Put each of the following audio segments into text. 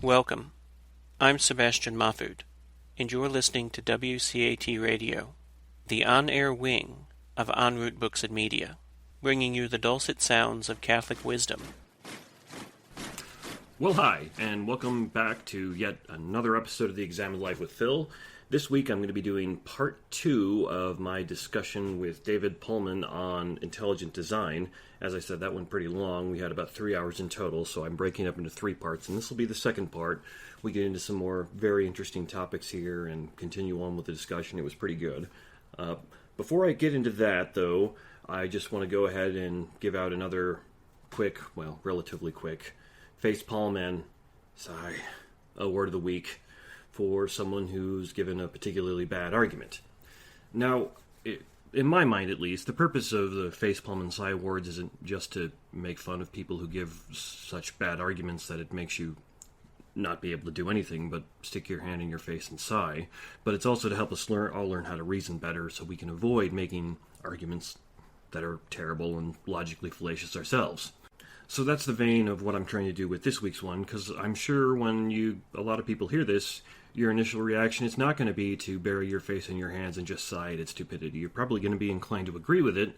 Welcome. I'm Sebastian Mahfood, and you're listening to WCAT Radio, the on-air wing of En Route Books and Media, bringing you the dulcet sounds of Catholic wisdom. Well, hi, and welcome back to yet another episode of the Examined Life with Phil. This week I'm going to be doing part 2 of my discussion with David Pallman on intelligent design. As I said, that went pretty long. We had about 3 hours in total, so I'm breaking up into 3 parts, and this will be the second part. We get into some more very interesting topics here and continue on with the discussion. It was pretty good. Before I get into that, though, I just want to go ahead and give out another quick, well, relatively quick, face palm and sigh, award of the week for someone who's given a particularly bad argument. Now, in my mind at least, the purpose of the facepalm and sigh awards isn't just to make fun of people who give such bad arguments that it makes you not be able to do anything but stick your hand in your face and sigh, but it's also to help us all learn how to reason better so we can avoid making arguments that are terrible and logically fallacious ourselves. So that's the vein of what I'm trying to do with this week's one, because I'm sure when a lot of people hear this, your initial reaction is not going to be to bury your face in your hands and just sigh at its stupidity. You're probably going to be inclined to agree with it,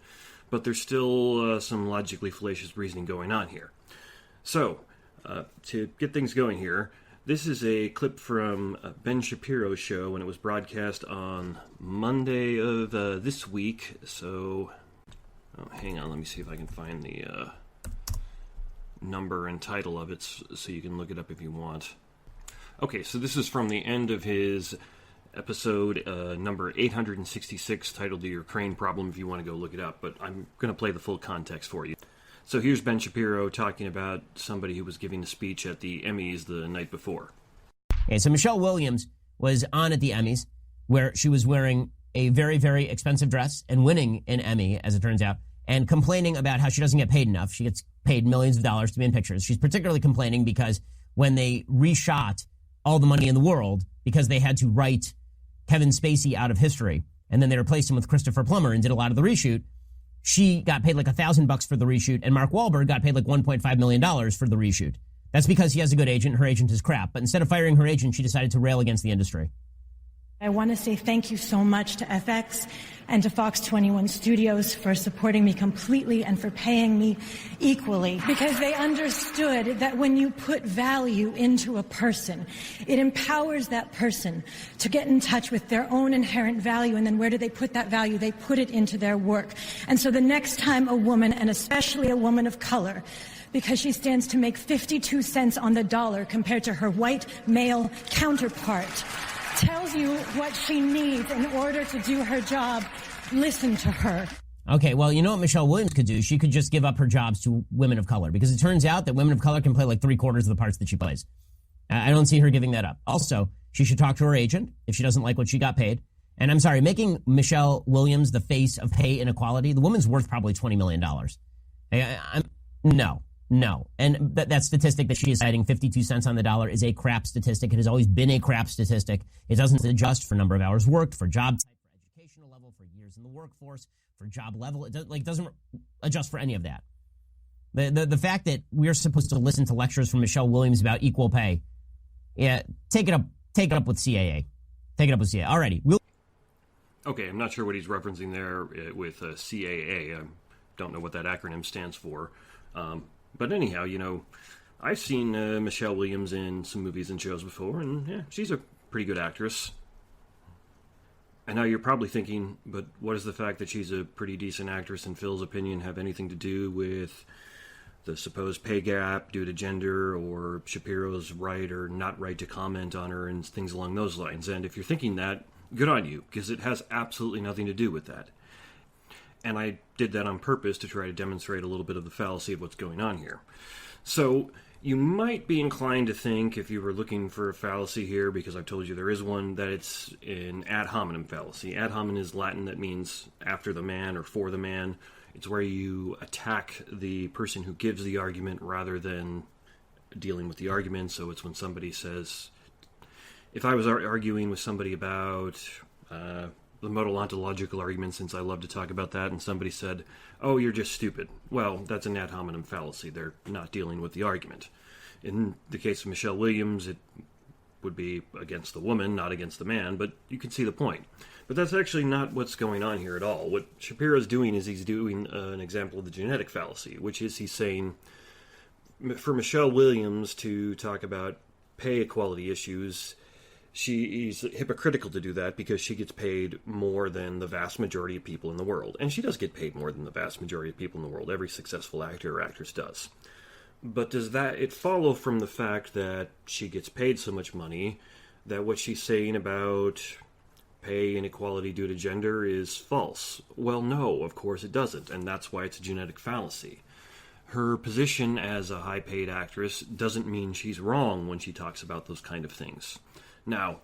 but there's still some logically fallacious reasoning going on here. So, to get things going here, this is a clip from Ben Shapiro's show when it was broadcast on Monday of this week. So, hang on, let me see if I can find the number and title of it so you can look it up if you want. Okay, so this is from the end of his episode number 866, titled The Ukraine Problem, if you want to go look it up, but I'm going to play the full context for you. So here's Ben Shapiro talking about somebody who was giving a speech at the Emmys the night before. Okay, so Michelle Williams was on at the Emmys, where she was wearing a very, very expensive dress and winning an Emmy, as it turns out, and complaining about how she doesn't get paid enough. She gets paid millions of dollars to be in pictures. She's particularly complaining because when they reshot All the Money in the World, because they had to write Kevin Spacey out of history, and then they replaced him with Christopher Plummer and did a lot of the reshoot, she got paid like $1,000 for the reshoot, and Mark Wahlberg got paid like $1.5 million for the reshoot. That's because he has a good agent. Her agent is crap. But instead of firing her agent, she decided to rail against the industry. I want to say thank you so much to FX and to Fox 21 Studios for supporting me completely and for paying me equally, because they understood that when you put value into a person, it empowers that person to get in touch with their own inherent value. And then where do they put that value? They put it into their work. And so the next time a woman, and especially a woman of color, because she stands to make 52 cents on the dollar compared to her white male counterpart, tells you what she needs in order to do her job, listen to her. Okay, well, you know what Michelle Williams could do? She could just give up her jobs to women of color, because it turns out that women of color can play like 3/4 of the parts that she plays. I don't see her giving that up. Also, she should talk to her agent if she doesn't like what she got paid. And I'm sorry, making Michelle Williams the face of pay inequality, the woman's worth probably $20 million. No. And that statistic that she is citing, 52 cents on the dollar, is a crap statistic. It has always been a crap statistic. It doesn't adjust for number of hours worked, for job type, for educational level, for years in the workforce, for job level. It doesn't adjust for any of that. The fact that we're supposed to listen to lectures from Michelle Williams about equal pay, yeah, take it up with CAA. Take it up with CAA. Alrighty. Okay, I'm not sure what he's referencing there with CAA. I don't know what that acronym stands for. But anyhow, I've seen Michelle Williams in some movies and shows before, and yeah, she's a pretty good actress. And now you're probably thinking, but what does the fact that she's a pretty decent actress, in Phil's opinion, have anything to do with the supposed pay gap due to gender, or Shapiro's right or not right to comment on her, and things along those lines? And if you're thinking that, good on you, because it has absolutely nothing to do with that. And I did that on purpose to try to demonstrate a little bit of the fallacy of what's going on here. So you might be inclined to think, if you were looking for a fallacy here, because I've told you there is one, that it's an ad hominem fallacy. Ad hominem is Latin that means after the man or for the man. It's where you attack the person who gives the argument rather than dealing with the argument. So it's when somebody says, if I was arguing with somebody about the modal ontological argument, since I love to talk about that, and somebody said, oh, you're just stupid. Well, that's an ad hominem fallacy. They're not dealing with the argument. In the case of Michelle Williams, it would be against the woman, not against the man, but you can see the point. But that's actually not what's going on here at all. What Shapiro's doing is he's doing an example of the genetic fallacy, which is he's saying, for Michelle Williams to talk about pay equality issues, she's hypocritical to do that because she gets paid more than the vast majority of people in the world. And she does get paid more than the vast majority of people in the world. Every successful actor or actress does. But does it follow from the fact that she gets paid so much money that what she's saying about pay inequality due to gender is false? Well, no, of course it doesn't, and that's why it's a genetic fallacy. Her position as a high-paid actress doesn't mean she's wrong when she talks about those kind of things. Now,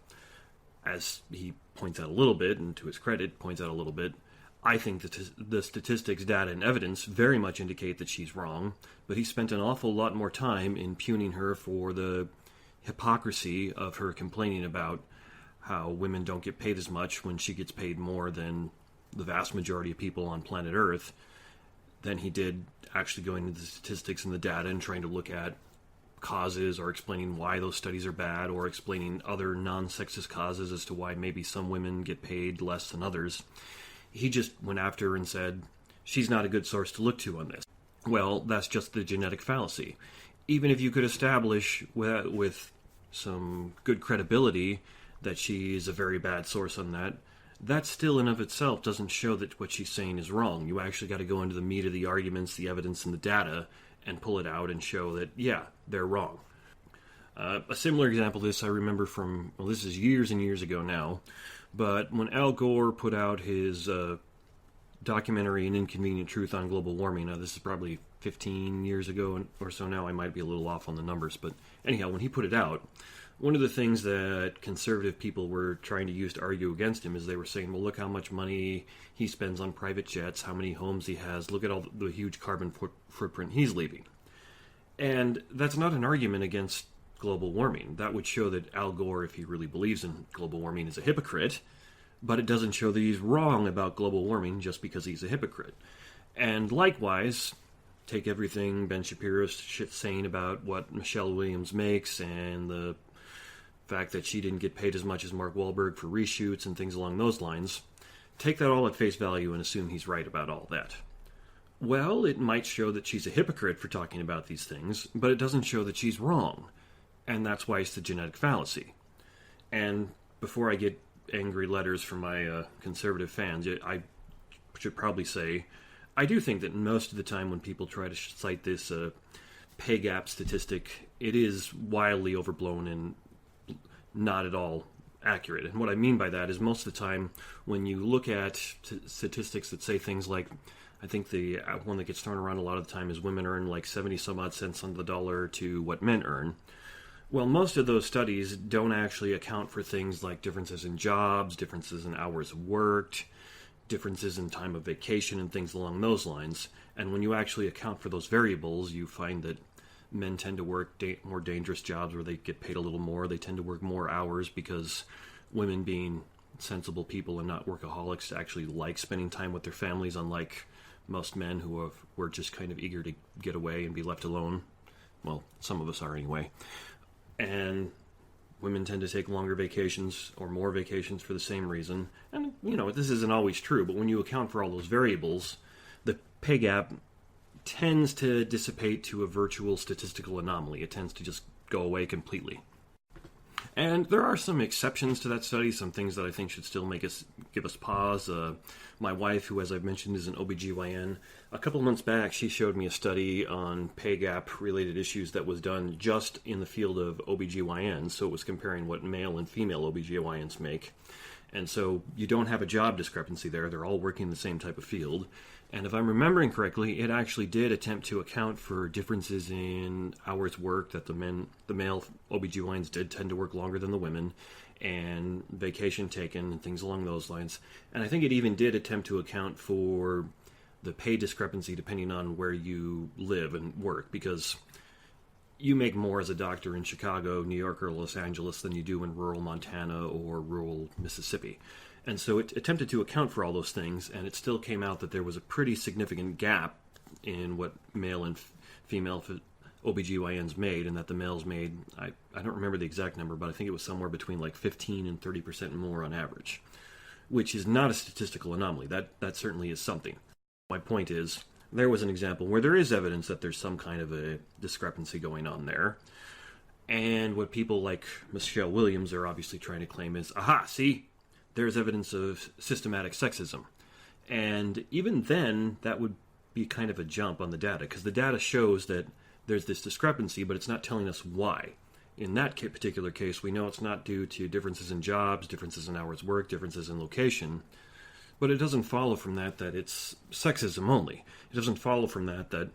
as he points out a little bit, and to his credit, points out a little bit, I think that the statistics, data, and evidence very much indicate that she's wrong, but he spent an awful lot more time impugning her for the hypocrisy of her complaining about how women don't get paid as much when she gets paid more than the vast majority of people on planet Earth, than he did actually going into the statistics and the data and trying to look at causes or explaining why those studies are bad or explaining other non-sexist causes as to why maybe some women get paid less than others. He just went after her and said, she's not a good source to look to on this. Well, that's just the genetic fallacy. Even if you could establish with some good credibility that she is a very bad source on that, that still in of itself doesn't show that what she's saying is wrong. You actually got to go into the meat of the arguments, the evidence, and the data, and pull it out and show that, yeah, they're wrong. A similar example of this I remember from, well, this is years and years ago now, but when Al Gore put out his documentary An Inconvenient Truth on Global Warming, now this is probably 15 years ago or so now, I might be a little off on the numbers, but anyhow, when he put it out, one of the things that conservative people were trying to use to argue against him is they were saying, well, look how much money he spends on private jets, how many homes he has, look at all the huge carbon footprint he's leaving. And that's not an argument against global warming. That would show that Al Gore, if he really believes in global warming, is a hypocrite, but it doesn't show that he's wrong about global warming just because he's a hypocrite. And likewise, take everything Ben Shapiro's saying about what Michelle Williams makes and the fact that she didn't get paid as much as Mark Wahlberg for reshoots and things along those lines. Take that all at face value and assume he's right about all that. Well, it might show that she's a hypocrite for talking about these things, but it doesn't show that she's wrong. And that's why it's the genetic fallacy. And before I get angry letters from my conservative fans, I should probably say, I do think that most of the time when people try to cite this pay gap statistic, it is wildly overblown and not at all accurate. And what I mean by that is most of the time when you look at statistics that say things like, I think the one that gets thrown around a lot of the time is women earn like 70 some odd cents on the dollar to what men earn. Well, most of those studies don't actually account for things like differences in jobs, differences in hours worked, differences in time of vacation, and things along those lines. And when you actually account for those variables, you find that men tend to work more dangerous jobs where they get paid a little more. They tend to work more hours because women, being sensible people and not workaholics, actually like spending time with their families, unlike most men who were just kind of eager to get away and be left alone. Well, some of us are anyway. And women tend to take longer vacations or more vacations for the same reason. And, this isn't always true, but when you account for all those variables, the pay gap tends to dissipate to a virtual statistical anomaly. It tends to just go away completely. And there are some exceptions to that study, some things that I think should still give us pause. My wife, who, as I've mentioned, is an OBGYN, a couple of months back, she showed me a study on pay gap-related issues that was done just in the field of OBGYN. So it was comparing what male and female OBGYNs make. And so you don't have a job discrepancy there. They're all working in the same type of field. And if I'm remembering correctly, it actually did attempt to account for differences in hours worked, that the male OBGYNs did tend to work longer than the women, and vacation taken, and things along those lines. And I think it even did attempt to account for the pay discrepancy depending on where you live and work, because you make more as a doctor in Chicago, New York, or Los Angeles than you do in rural Montana or rural Mississippi. And so it attempted to account for all those things, and it still came out that there was a pretty significant gap in what male and female OBGYNs made, and that the males made, I don't remember the exact number, but I think it was somewhere between like 15 and 30% more on average, which is not a statistical anomaly. That certainly is something. My point is, there was an example where there is evidence that there's some kind of a discrepancy going on there. And what people like Michelle Williams are obviously trying to claim is, aha, see, there's evidence of systematic sexism. And even then, that would be kind of a jump on the data, because the data shows that there's this discrepancy, but it's not telling us why. In that particular case, we know it's not due to differences in jobs, differences in hours worked, differences in location. But it doesn't follow from that it's sexism only. It doesn't follow from that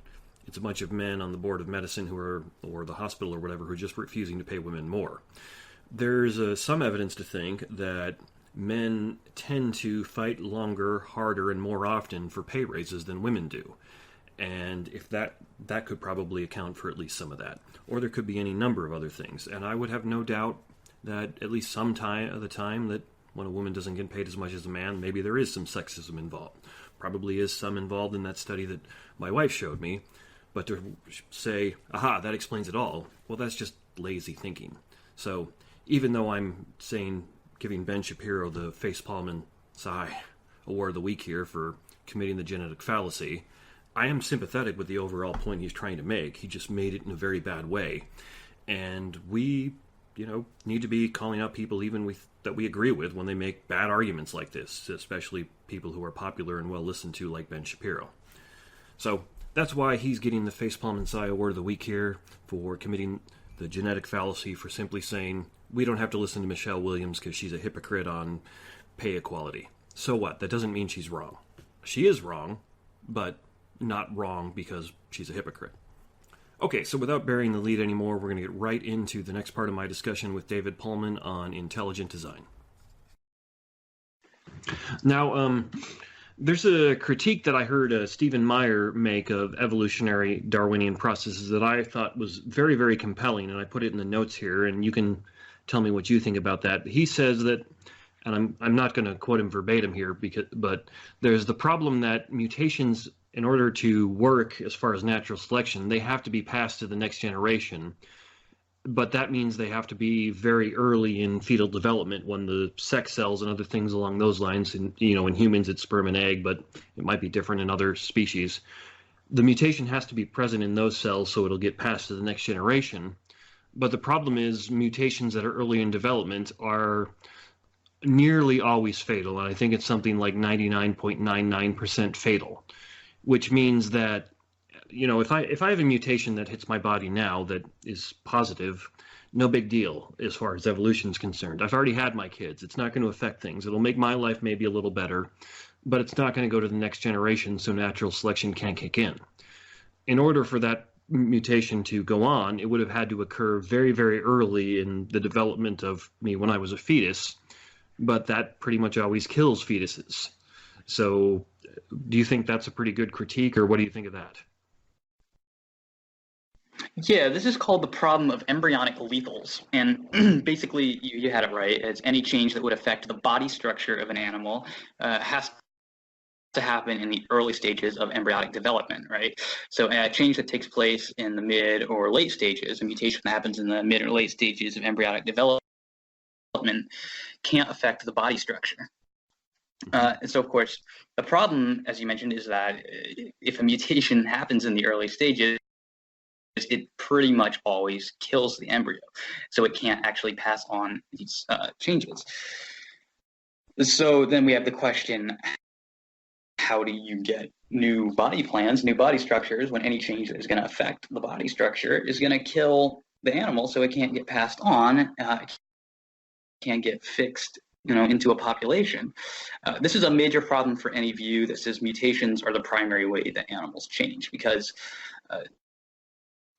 it's a bunch of men on the board of medicine or the hospital or whatever, who are just refusing to pay women more. There's some evidence to think that men tend to fight longer, harder, and more often for pay raises than women do. And if that could probably account for at least some of that. Or there could be any number of other things. And I would have no doubt that at least some time of the time that when a woman doesn't get paid as much as a man, maybe there is some sexism involved. Probably is some involved in that study that my wife showed me. But to say, aha, that explains it all, well, that's just lazy thinking. So even though I'm giving Ben Shapiro the facepalm and sigh award of the week here for committing the genetic fallacy, I am sympathetic with the overall point he's trying to make. He just made it in a very bad way. And we, need to be calling out people even that we agree with when they make bad arguments like this, especially people who are popular and well listened to like Ben Shapiro. So that's why he's getting the facepalm and sigh award of the week here for committing the genetic fallacy, for simply saying we don't have to listen to Michelle Williams because she's a hypocrite on pay equality. So what? That doesn't mean she's wrong. She is wrong, but not wrong because she's a hypocrite. Okay, so without burying the lead anymore, we're going to get right into the next part of my discussion with David Pallman on intelligent design. Now, there's a critique that I heard Stephen Meyer make of evolutionary Darwinian processes that I thought was very, very compelling, and I put it in the notes here, and you can tell me what you think about that. He says that, and I'm not going to quote him verbatim here, but there's the problem that mutations, in order to work as far as natural selection, they have to be passed to the next generation. But that means they have to be very early in fetal development, when the sex cells and other things along those lines, in humans it's sperm and egg, but it might be different in other species. The mutation has to be present in those cells so it'll get passed to the next generation. But the problem is mutations that are early in development are nearly always fatal, and I think it's something like 99.99% fatal, which means that if I have a mutation that hits my body now that is positive, no big deal as far as evolution is concerned. I've already had my kids. It's not going to affect things. It'll make my life maybe a little better, but it's not going to go to the next generation, so natural selection can't kick in. In order for that mutation to go on, it would have had to occur very, very early in the development of me when I was a fetus, but that pretty much always kills fetuses. So do you think that's a pretty good critique, or what do you think of that? Yeah, this is called the problem of embryonic lethals. And basically, you had it right. It's any change that would affect the body structure of an animal has to happen in the early stages of embryonic development, right? So a change that takes place in the mid or late stages, a mutation that happens in the mid or late stages of embryonic development, can't affect the body structure. And so, of course, the problem, as you mentioned, is that if a mutation happens in the early stages, it pretty much always kills the embryo. So it can't actually pass on these changes. So then we have the question, how do you get new body plans, new body structures, when any change that is going to affect the body structure is going to kill the animal, so it can't get passed on, it can't get fixed into a population. This is a major problem for any view that says mutations are the primary way that animals change, because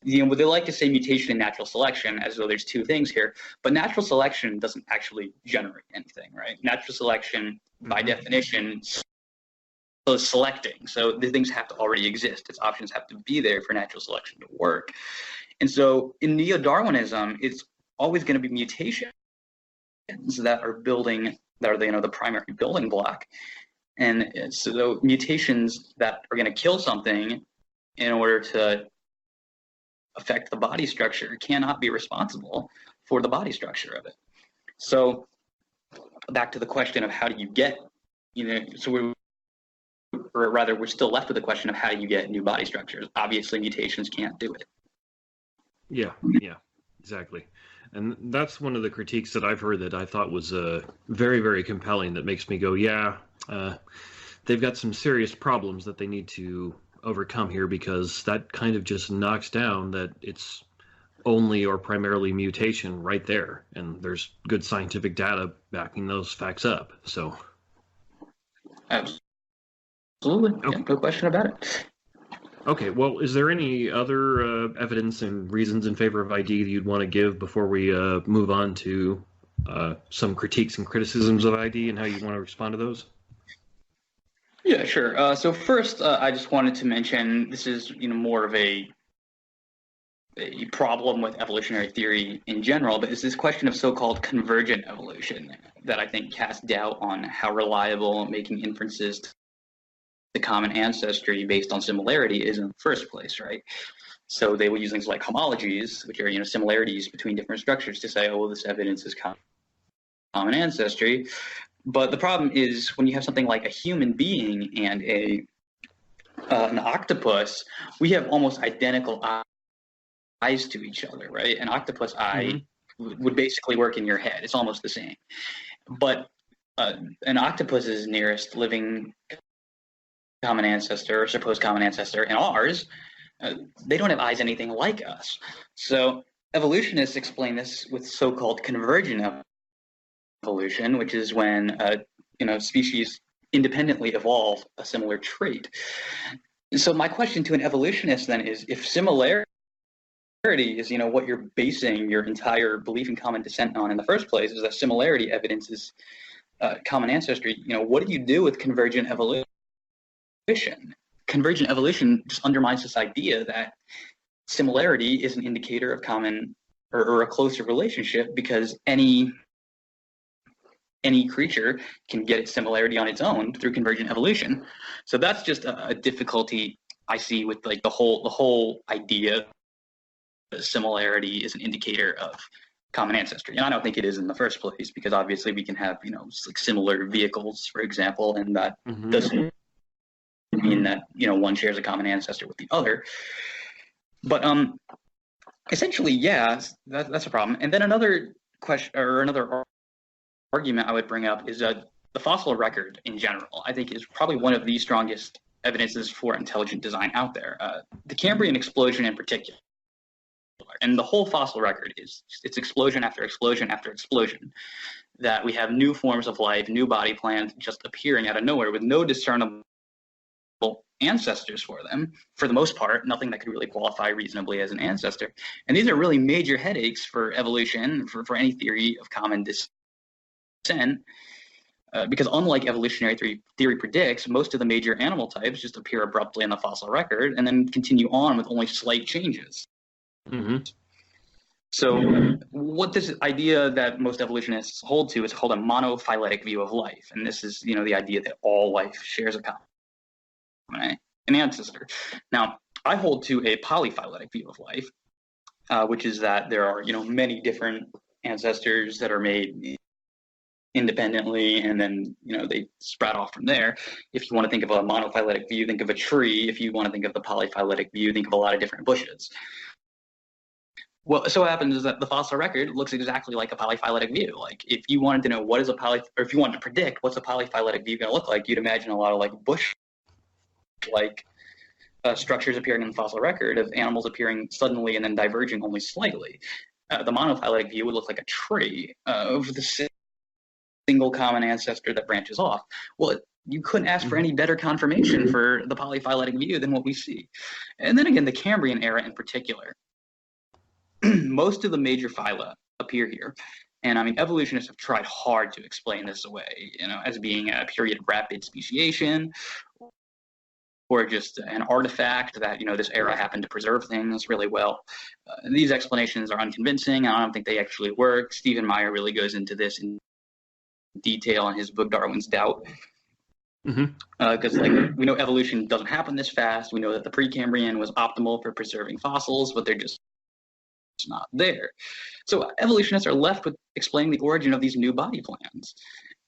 they like to say mutation and natural selection as though there's two things here, but natural selection doesn't actually generate anything, right? Natural selection, by definition, is selecting. So the things have to already exist. Its options have to be there for natural selection to work. And so in neo-Darwinism, it's always going to be mutations that are the primary building block. And so mutations that are going to kill something in order to affect the body structure cannot be responsible for the body structure of it. So back to the question of how do you get, we're still left with the question of how do you get new body structures? Obviously, mutations can't do it. Yeah, exactly. And that's one of the critiques that I've heard that I thought was very, very compelling, that makes me go, they've got some serious problems that they need to overcome here, because that kind of just knocks down that it's only or primarily mutation right there. And there's good scientific data backing those facts up. So. Absolutely. Okay. Yeah, no question about it. Okay, well, is there any other evidence and reasons in favor of ID that you'd want to give before we move on to some critiques and criticisms of ID and how you want to respond to those? Yeah, sure. So first, I just wanted to mention this is more of a problem with evolutionary theory in general, but it's this question of so-called convergent evolution that I think casts doubt on how reliable making inferences to the common ancestry based on similarity is in the first place, right? So they would use things like homologies, which are similarities between different structures, to say, oh, well, this evidence is common ancestry. But the problem is when you have something like a human being and an octopus, we have almost identical eyes to each other, right? An octopus eye would basically work in your head. It's almost the same. But an octopus's nearest living common ancestor, or supposed common ancestor, and ours, they don't have eyes anything like us. So evolutionists explain this with so-called convergent evolution, which is when species independently evolve a similar trait. So my question to an evolutionist then is, if similarity is what you're basing your entire belief in common descent on in the first place, is that similarity evidences common ancestry, what do you do with convergent evolution? Convergent evolution just undermines this idea that similarity is an indicator of common or a closer relationship, because any creature can get its similarity on its own through convergent evolution. So that's just a difficulty I see with the whole idea that similarity is an indicator of common ancestry. And I don't think it is in the first place, because obviously we can have similar vehicles, for example, and that doesn't mean that one shares a common ancestor with the other. But essentially, that's a problem. And then another question, or another argument I would bring up, is the fossil record in general, I think, is probably one of the strongest evidences for intelligent design out there. The Cambrian explosion in particular, and the whole fossil record it's explosion after explosion after explosion, that we have new forms of life, new body plans just appearing out of nowhere with no discernible ancestors for them, for the most part, nothing that could really qualify reasonably as an ancestor. And these are really major headaches for evolution, for any theory of common descent, because unlike evolutionary theory predicts, most of the major animal types just appear abruptly in the fossil record and then continue on with only slight changes. So what this idea that most evolutionists hold to is called a monophyletic view of life. And this is, the idea that all life shares a common an ancestor. Now, I hold to a polyphyletic view of life, which is that there are, many different ancestors that are made independently, and then, they spread off from there. If you want to think of a monophyletic view, think of a tree. If you want to think of the polyphyletic view, think of a lot of different bushes. Well, so what happens is that the fossil record looks exactly like a polyphyletic view. Like, if you wanted to know or if you wanted to predict what's a polyphyletic view going to look like, you'd imagine a lot of bush-like structures appearing in the fossil record of animals appearing suddenly and then diverging only slightly. The monophyletic view would look like a tree of the single common ancestor that branches off. Well, you couldn't ask for any better confirmation for the polyphyletic view than what we see. And then again, the Cambrian era in particular. Most of the major phyla appear here. And evolutionists have tried hard to explain this away, as being a period of rapid speciation, or just an artifact that, this era happened to preserve things really well. These explanations are unconvincing. I don't think they actually work. Stephen Meyer really goes into this in detail in his book, Darwin's Doubt. Because we know evolution doesn't happen this fast. We know that the Precambrian was optimal for preserving fossils, but there just not there. So evolutionists are left with explaining the origin of these new body plans.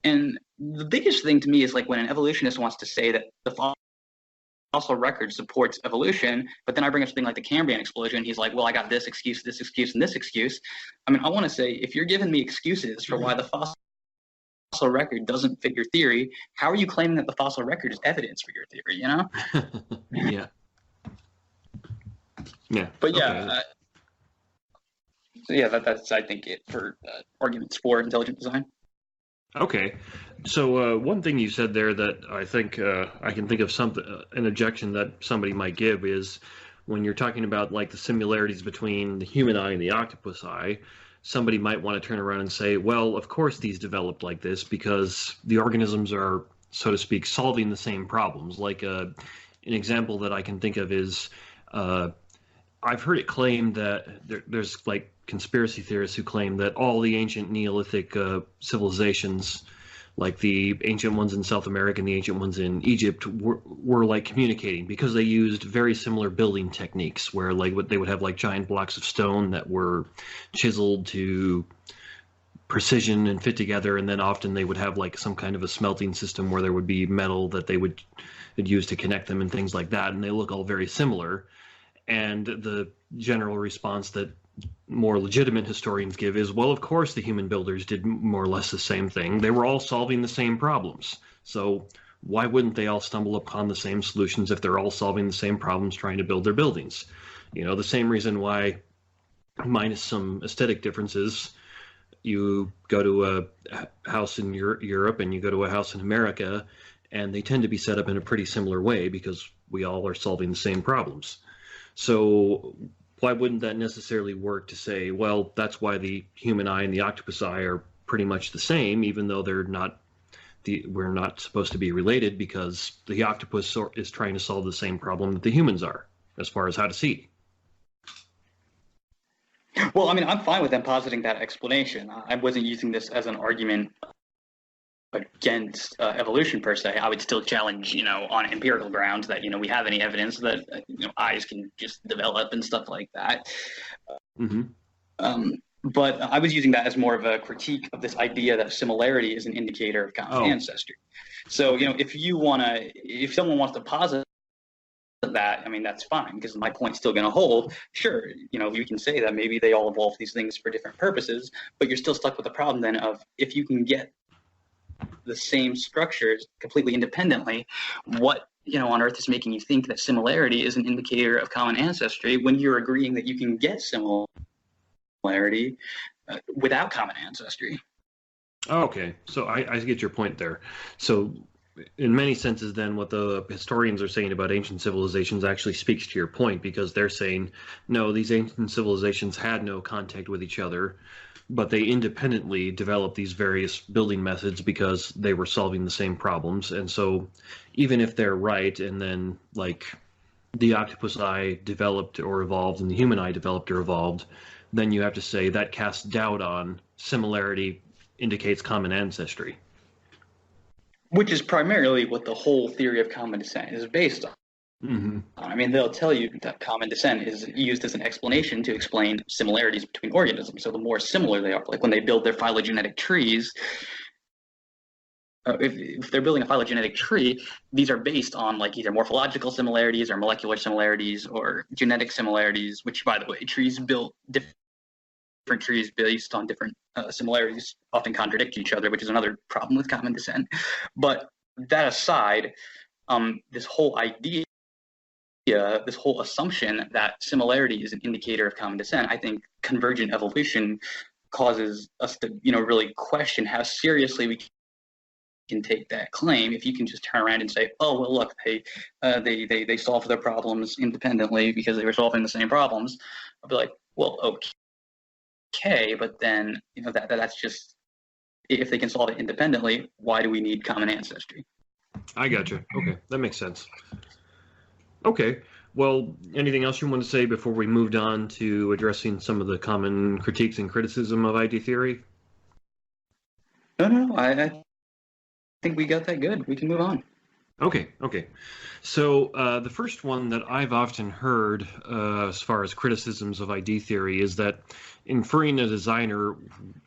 And the biggest thing to me is like when an evolutionist wants to say that the fossil record supports evolution, but then I bring up something like the Cambrian explosion. He's like, well, I got this excuse, and this excuse. I mean, I want to say, if you're giving me excuses for why the fossil record doesn't fit your theory, how are you claiming that the fossil record is evidence for your theory, you know? Yeah. Yeah. But yeah, so yeah, that's, I think, it for arguments for intelligent design. Okay. So one thing you said there that I think I can think of an objection that somebody might give is when you're talking about like the similarities between the human eye and the octopus eye, somebody might want to turn around and say, well, of course these developed like this because the organisms are, so to speak, solving the same problems. Like an example that I can think of is I've heard it claimed that there's like conspiracy theorists who claim that all the ancient Neolithic civilizations, like the ancient ones in South America and the ancient ones in Egypt, were like communicating because they used very similar building techniques where like they would have like giant blocks of stone that were chiseled to precision and fit together, and then often they would have like some kind of a smelting system where there would be metal that they would use to connect them and things like that, and they look all very similar. And the general response that more legitimate historians give is, well, of course the human builders did more or less the same thing. They were all solving the same problems. So why wouldn't they all stumble upon the same solutions if they're all solving the same problems trying to build their buildings? You know, the same reason why, minus some aesthetic differences, you go to a house in Europe and you go to a house in America, and they tend to be set up in a pretty similar way because we all are solving the same problems. So why wouldn't that necessarily work to say, well, that's why the human eye and the octopus eye are pretty much the same, even though they're not we're not supposed to be related, because the octopus is trying to solve the same problem that the humans are as far as how to see. Well, I mean, I'm fine with them positing that explanation. I wasn't using this as an argument against evolution per se. I would still challenge, on empirical grounds that, we have any evidence that, eyes can just develop and stuff like that. But I was using that as more of a critique of this idea that similarity is an indicator of common ancestry. So, if someone wants to posit that, I mean, that's fine, because my point's still going to hold. Sure, you can say that maybe they all evolved these things for different purposes, but you're still stuck with the problem then of, if you can get the same structures completely independently, what on Earth is making you think that similarity is an indicator of common ancestry when you're agreeing that you can get similarity without common ancestry? Okay, so I get your point there. So in many senses then what the historians are saying about ancient civilizations actually speaks to your point, because they're saying, no, these ancient civilizations had no contact with each other, but they independently developed these various building methods because they were solving the same problems. And so even if they're right, and then like the octopus eye developed or evolved and the human eye developed or evolved, then you have to say that casts doubt on similarity indicates common ancestry. Which is primarily what the whole theory of common descent is based on. I mean, they'll tell you that common descent is used as an explanation to explain similarities between organisms. So the more similar they are, like when they build their phylogenetic trees, if they're building a phylogenetic tree, these are based on like either morphological similarities or molecular similarities or genetic similarities, which, by the way, trees built different trees based on different similarities often contradict each other, which is another problem with common descent. But that aside, this whole idea, this whole assumption that similarity is an indicator of common descent, I think convergent evolution causes us to, really question how seriously we can take that claim. If you can just turn around and say, oh, well, look, they solved their problems independently because they were solving the same problems, I'll be like, well, okay, but then, that's just, if they can solve it independently, why do we need common ancestry? I gotcha. Okay, that makes sense. Okay, well, anything else you want to say before we moved on to addressing some of the common critiques and criticism of ID theory? No, I think we got that good. We can move on. Okay. So the first one that I've often heard as far as criticisms of ID theory is that inferring a designer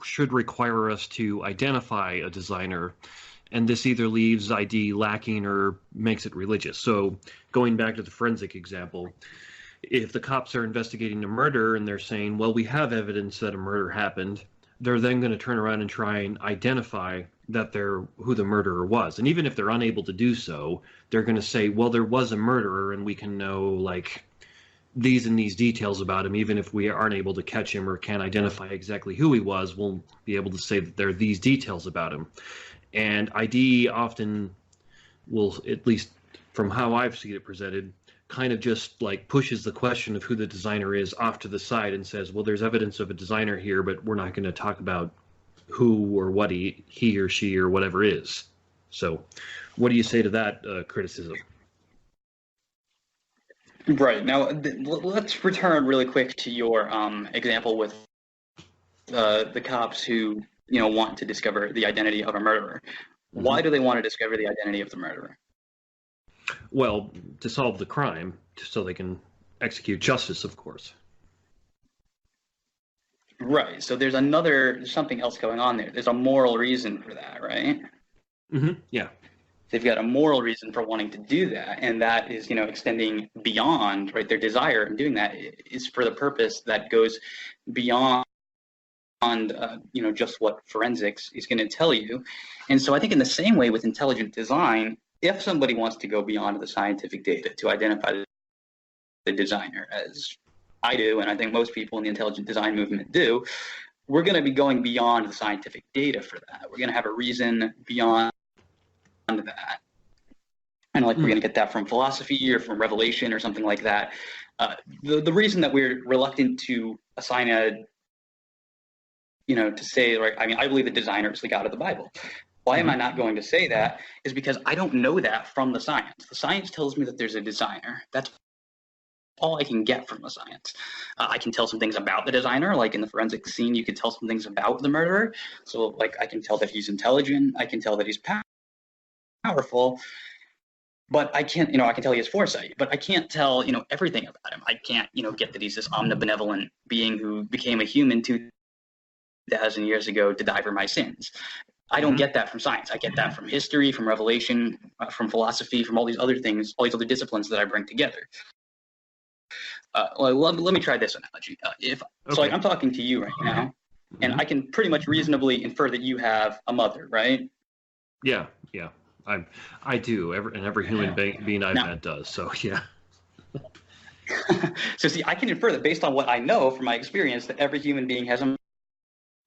should require us to identify a designer, and this either leaves ID lacking or makes it religious. So going back to the forensic example, if the cops are investigating a murder and they're saying, well, we have evidence that a murder happened, they're then going to turn around and try and identify that they're who the murderer was. And even if they're unable to do so, they're going to say, well, there was a murderer and we can know like these and these details about him. Even if we aren't able to catch him or can't identify exactly who he was, we'll be able to say that there are these details about him. And ID often will, at least from how I've seen it presented, kind of just like pushes the question of who the designer is off to the side and says, well, there's evidence of a designer here, but we're not going to talk about who or what he or she or whatever is. So what do you say to that criticism? Right. Now, let's return really quick to your example with the cops who, want to discover the identity of a murderer. Mm-hmm. Why do they want to discover the identity of the murderer? Well, to solve the crime, so they can execute justice, of course. Right. So there's something else going on there. There's a moral reason for that, right? Mm-hmm. Yeah. They've got a moral reason for wanting to do that, and that is, extending beyond, right? Their desire in doing that is for the purpose that goes beyond, just what forensics is going to tell you. And so I think in the same way with intelligent design, if somebody wants to go beyond the scientific data to identify the designer, as I do, and I think most people in the intelligent design movement do, we're going to be going beyond the scientific data for that. We're going to have a reason beyond that. And we're going to get that from philosophy or from revelation or something like that. The reason that we're reluctant to assign to say, right, I believe the designer is the God of the Bible. Why am I not going to say that is because I don't know that from the science. The science tells me that there's a designer. That's all I can get from the science. I can tell some things about the designer, like in the forensic scene, you could tell some things about the murderer. So like I can tell that he's intelligent. I can tell that he's powerful. But I can't, I can tell he has foresight, but I can't tell, everything about him. I can't, get that he's this omnibenevolent being who became a human 2,000 years ago to die for my sins. I don't get that from science. I get that from history, from revelation, from philosophy, from all these other things, all these other disciplines that I bring together. Let me try this analogy. So I'm talking to you right now, and I can pretty much reasonably infer that you have a mother, right? Yeah. I do. Every human being I've met does. So yeah. So see, I can infer that based on what I know from my experience that every human being has a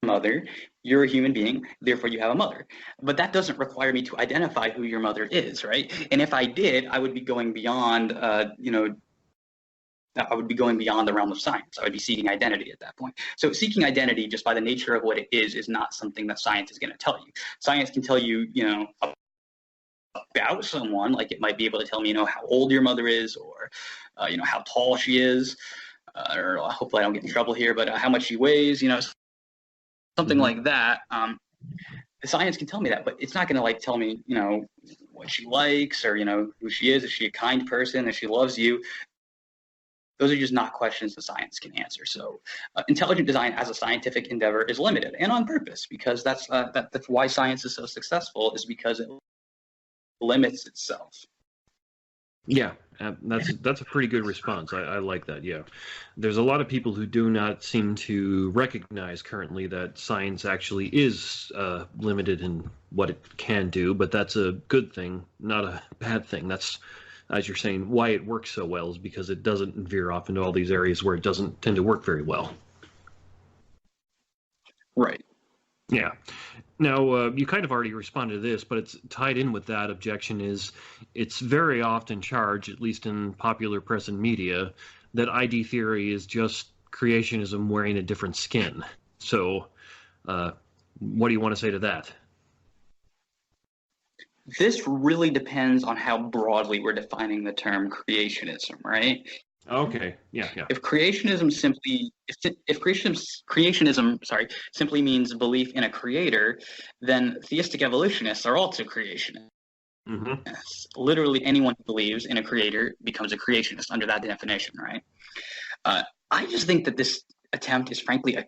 mother. You're a human being, therefore you have a mother. But that doesn't require me to identify who your mother is, right? And if I did, I would be going beyond, I would be going beyond the realm of science. I would be seeking identity at that point. So seeking identity, just by the nature of what it is not something that science is going to tell you. Science can tell you, about someone, like it might be able to tell me, how old your mother is, or, how tall she is, or hopefully I don't get in trouble here, but how much she weighs, something like that. The science can tell me that, but it's not going to tell me, what she likes or, who she is. Is she a kind person? If she loves you? Those are just not questions the science can answer. So intelligent design as a scientific endeavor is limited, and on purpose, because that's why science is so successful, is because it limits itself. Yeah, that's a pretty good response. I like that. Yeah, there's a lot of people who do not seem to recognize currently that science actually is limited in what it can do, but that's a good thing, not a bad thing. That's, as you're saying, why it works so well is because it doesn't veer off into all these areas where it doesn't tend to work very well. Right. Yeah. Now, you kind of already responded to this, but it's tied in with that objection is it's very often charged, at least in popular press and media, that ID theory is just creationism wearing a different skin. So what do you want to say to that? This really depends on how broadly we're defining the term creationism, right? Okay. Yeah. If creationism simply means belief in a creator, then theistic evolutionists are also creationists. Literally anyone who believes in a creator becomes a creationist under that definition, right? I just think that this attempt is frankly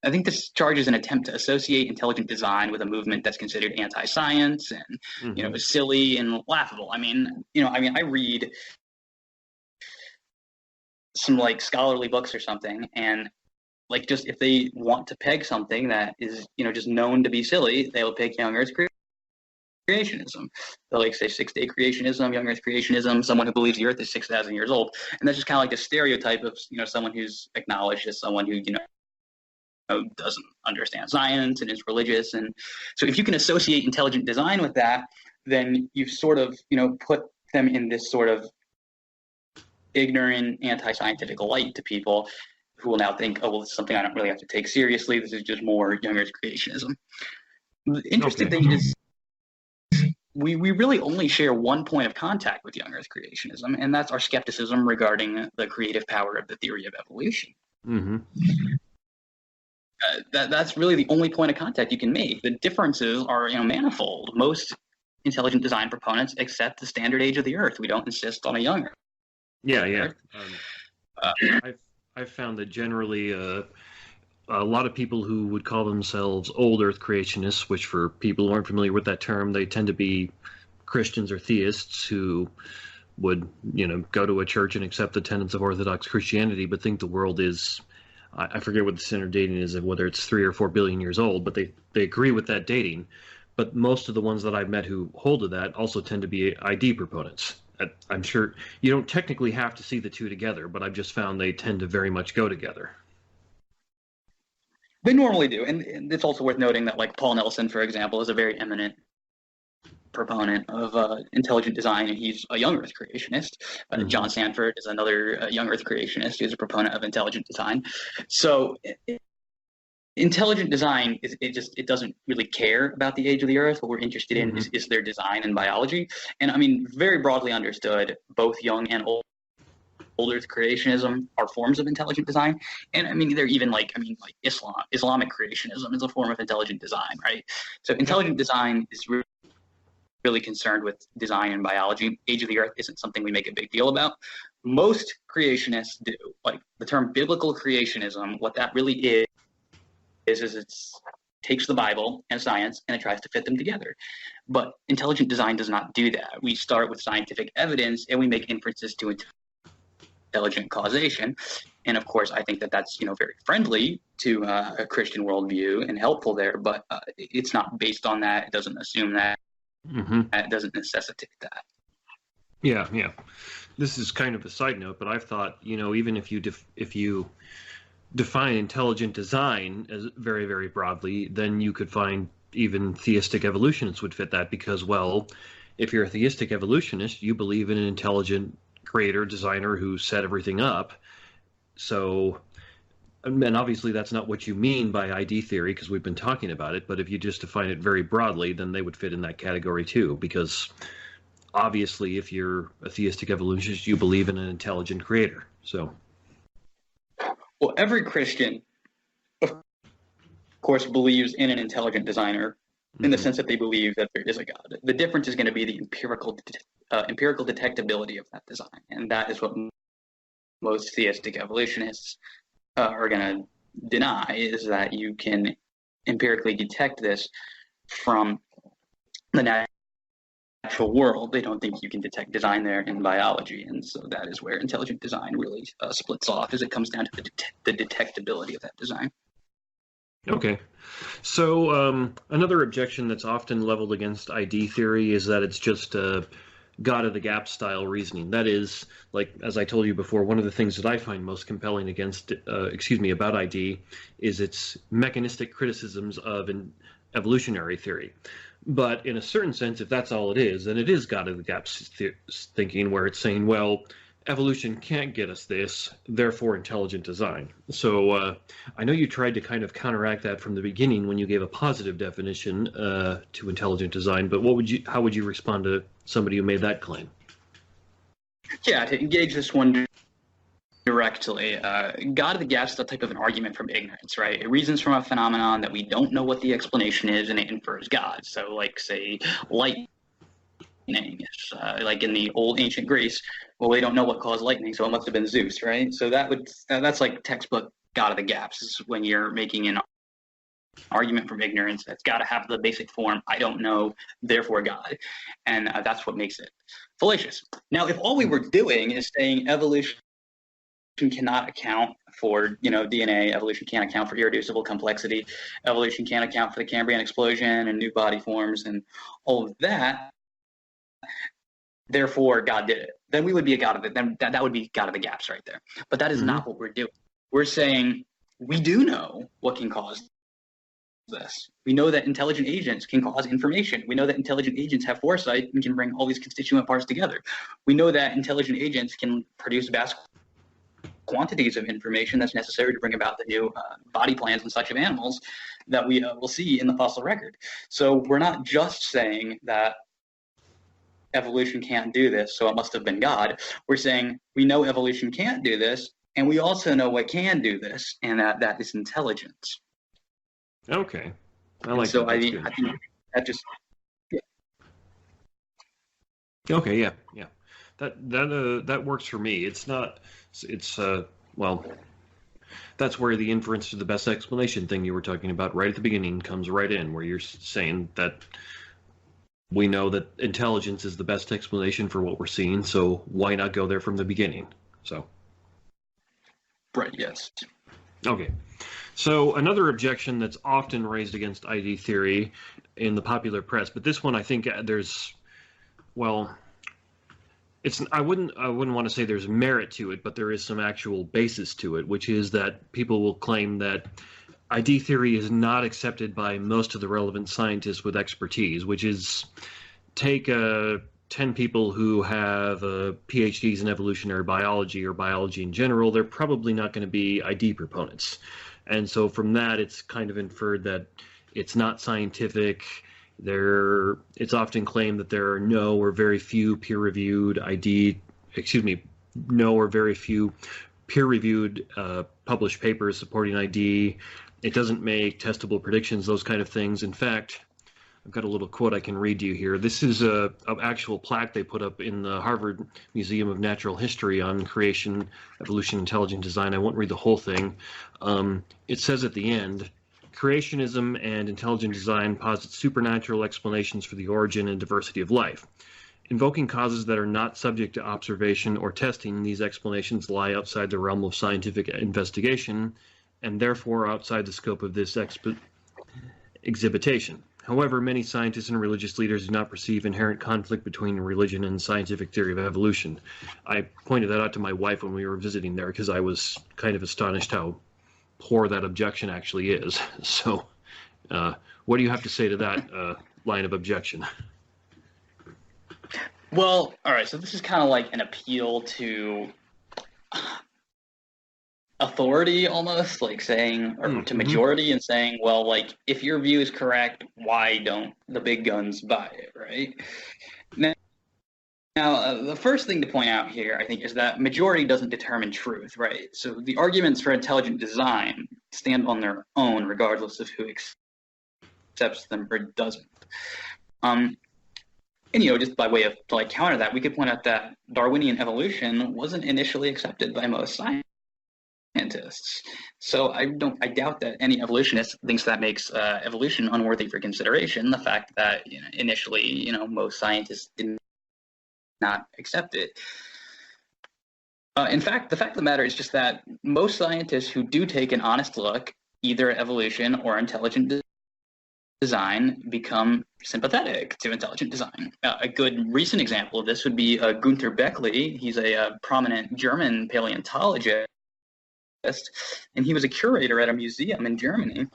I think this charge is an attempt to associate intelligent design with a movement that's considered anti-science and is silly and laughable. I read some like scholarly books or something, and like just if they want to peg something that is just known to be silly, they will pick Young Earth Creationism. They'll like say 6-day creationism, Young Earth Creationism, someone who believes the Earth is 6,000 years old, and that's just kind of like the stereotype of someone who's acknowledged as someone who doesn't understand science and is religious. And so if you can associate intelligent design with that, then you've sort of put them in this sort of ignorant anti-scientific light to people who will now think, oh well, this is something I don't really have to take seriously, this is just more Young Earth creationism. The interesting thing is we really only share one point of contact with Young Earth creationism, and that's our skepticism regarding the creative power of the theory of evolution. That's really the only point of contact you can make. The differences are manifold. Most intelligent design proponents accept the standard age of the Earth. We don't insist on a young Earth. Yeah. I've found that generally a lot of people who would call themselves old Earth creationists, which for people who aren't familiar with that term, they tend to be Christians or theists who would go to a church and accept the tenets of Orthodox Christianity, but think the world is, I forget what the standard dating is, whether it's 3 or 4 billion years old, but they agree with that dating. But most of the ones that I've met who hold to that also tend to be ID proponents. I'm sure you don't technically have to see the two together, but I've just found they tend to very much go together. They normally do. And it's also worth noting that like Paul Nelson, for example, is a very eminent proponent of intelligent design, and he's a Young Earth creationist. John Sanford is another Young Earth creationist who's a proponent of intelligent design. So intelligent design it doesn't really care about the age of the Earth. What we're interested in is their design and biology. And very broadly understood, both young and old Earth creationism are forms of intelligent design. And they're even like Islamic creationism is a form of intelligent design, right? So intelligent design is really concerned with design and biology. Age of the Earth isn't something we make a big deal about. Most creationists do. Like the term biblical creationism, what that really is it takes the Bible and science and it tries to fit them together. But intelligent design does not do that. We start with scientific evidence and we make inferences to intelligent causation. And of course, I think that that's very friendly to a Christian worldview and helpful there, but it's not based on that. It doesn't assume that. It doesn't necessitate that. Yeah. This is kind of a side note, but I've thought, even if you define intelligent design as very, very broadly, then you could find even theistic evolutionists would fit that, because, well, if you're a theistic evolutionist, you believe in an intelligent creator, designer who set everything up. So, and obviously that's not what you mean by ID theory, because we've been talking about it, but if you just define it very broadly, then they would fit in that category too, because obviously if you're a theistic evolutionist, you believe in an intelligent creator. So, well, every Christian, of course, believes in an intelligent designer in the sense that they believe that there is a God. The difference is going to be the empirical detectability of that design, and that is what most theistic evolutionists are going to deny, is that you can empirically detect this from the natural world. They don't think you can detect design there in biology, and so that is where intelligent design really splits off, as it comes down to the detectability of that design. Okay. So another objection that's often leveled against ID theory is that it's just God of the gap style reasoning. That is, like, as I told you before, one of the things that I find most compelling about ID is its mechanistic criticisms of an evolutionary theory. But in a certain sense, if that's all it is, then it is God of the gap thinking, where it's saying, well, evolution can't get us this, therefore intelligent design. So I know you tried to kind of counteract that from the beginning when you gave a positive definition to intelligent design, but how would you respond to somebody who made that claim? Yeah, to engage this one directly. God of the gaps is a type of an argument from ignorance, right? It reasons from a phenomenon that we don't know what the explanation is, and it infers God. So, like, say, lightning. Like in the old ancient Greece, well, they don't know what caused lightning, so it must have been Zeus, right? So that's like textbook God of the gaps. Is when you're making an argument from ignorance that's got to have the basic form, I don't know, therefore God. And that's what makes it fallacious. Now, if all we were doing is saying evolution cannot account for, DNA, evolution can't account for irreducible complexity, evolution can't account for the Cambrian explosion and new body forms and all of that, therefore God did it, then we would be a God of it. Then that would be God of the gaps right there. But that is not what we're doing. We're saying we do know what can cause this. We know that intelligent agents can cause information. We know that intelligent agents have foresight and can bring all these constituent parts together. We know that intelligent agents can produce vast quantities of information that's necessary to bring about the new body plans and such of animals that we will see in the fossil record. So we're not just saying that evolution can't do this, so it must have been God. We're saying we know evolution can't do this, and we also know what can do this, and that is intelligence. Okay, I like so that. I think that just okay, yeah. That works for me. It's well, that's where the inference to the best explanation thing you were talking about right at the beginning comes right in, where you're saying that we know that intelligence is the best explanation for what we're seeing, so why not go there from the beginning? So, right, yes. Okay. So another objection that's often raised against ID theory in the popular press, but this one I think there's, well, I wouldn't want to say there's merit to it, but there is some actual basis to it, which is that people will claim that ID theory is not accepted by most of the relevant scientists with expertise, which is take 10 people who have PhDs in evolutionary biology or biology in general, they're probably not going to be ID proponents. And so from that, it's kind of inferred that it's not scientific. It's often claimed that there are no or very few peer-reviewed published papers supporting ID. It doesn't make testable predictions, those kind of things. In fact, I've got a little quote I can read to you here. This is an actual plaque they put up in the Harvard Museum of Natural History on creation, evolution, intelligent design. I won't read the whole thing. It says at the end, creationism and intelligent design posit supernatural explanations for the origin and diversity of life. Invoking causes that are not subject to observation or testing, these explanations lie outside the realm of scientific investigation and therefore outside the scope of this exhibition. However, many scientists and religious leaders do not perceive inherent conflict between religion and scientific theory of evolution. I pointed that out to my wife when we were visiting there because I was kind of astonished how poor that objection actually is. So what do you have to say to that line of objection? Well, all right, so this is kind of like an appeal to authority almost, like saying, or to majority and saying, well, like, if your view is correct, why don't the big guns buy it, right? Now, the first thing to point out here, I think, is that majority doesn't determine truth, right? So the arguments for intelligent design stand on their own, regardless of who accepts them or doesn't. And, just by way of, to like counter that, we could point out that Darwinian evolution wasn't initially accepted by most scientists. So I doubt that any evolutionist thinks that makes evolution unworthy for consideration. The fact that initially, most scientists did not accept it. In fact, the fact of the matter is just that most scientists who do take an honest look, either at evolution or intelligent design, become sympathetic to intelligent design. A good recent example of this would be Gunther Beckley. He's a prominent German paleontologist, and he was a curator at a museum in Germany.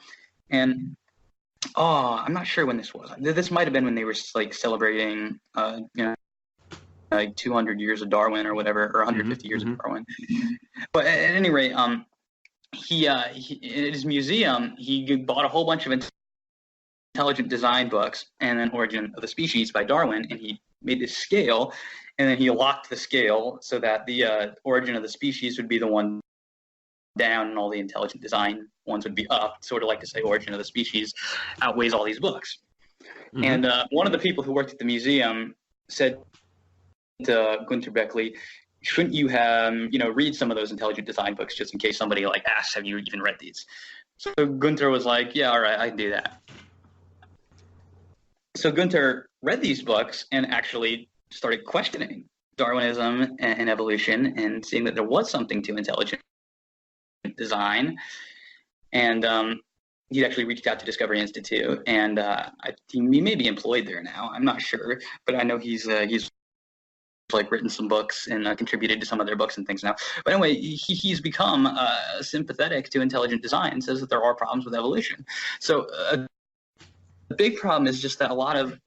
And I'm not sure when this was. This might have been when they were like celebrating, like 200 years of Darwin or whatever, or 150 years of Darwin. But at any rate, he in his museum, he bought a whole bunch of intelligent design books and then Origin of the Species by Darwin, and he made this scale, and then he locked the scale so that the origin of the species would be the one down and all the intelligent design ones would be up, sort of like to say origin of the species outweighs all these books. Mm-hmm. And one of the people who worked at the museum said to Gunther Beckley, shouldn't you have, read some of those intelligent design books just in case somebody like asks, have you even read these? So Gunther was like, yeah, all right, I can do that. So Gunther read these books and actually started questioning Darwinism and evolution and seeing that there was something to intelligent design. And he actually reached out to Discovery Institute, and he may be employed there now. I'm not sure, but I know he's like written some books and contributed to some of their books and things now. But anyway, he's become sympathetic to intelligent design and says that there are problems with evolution. So the big problem is just that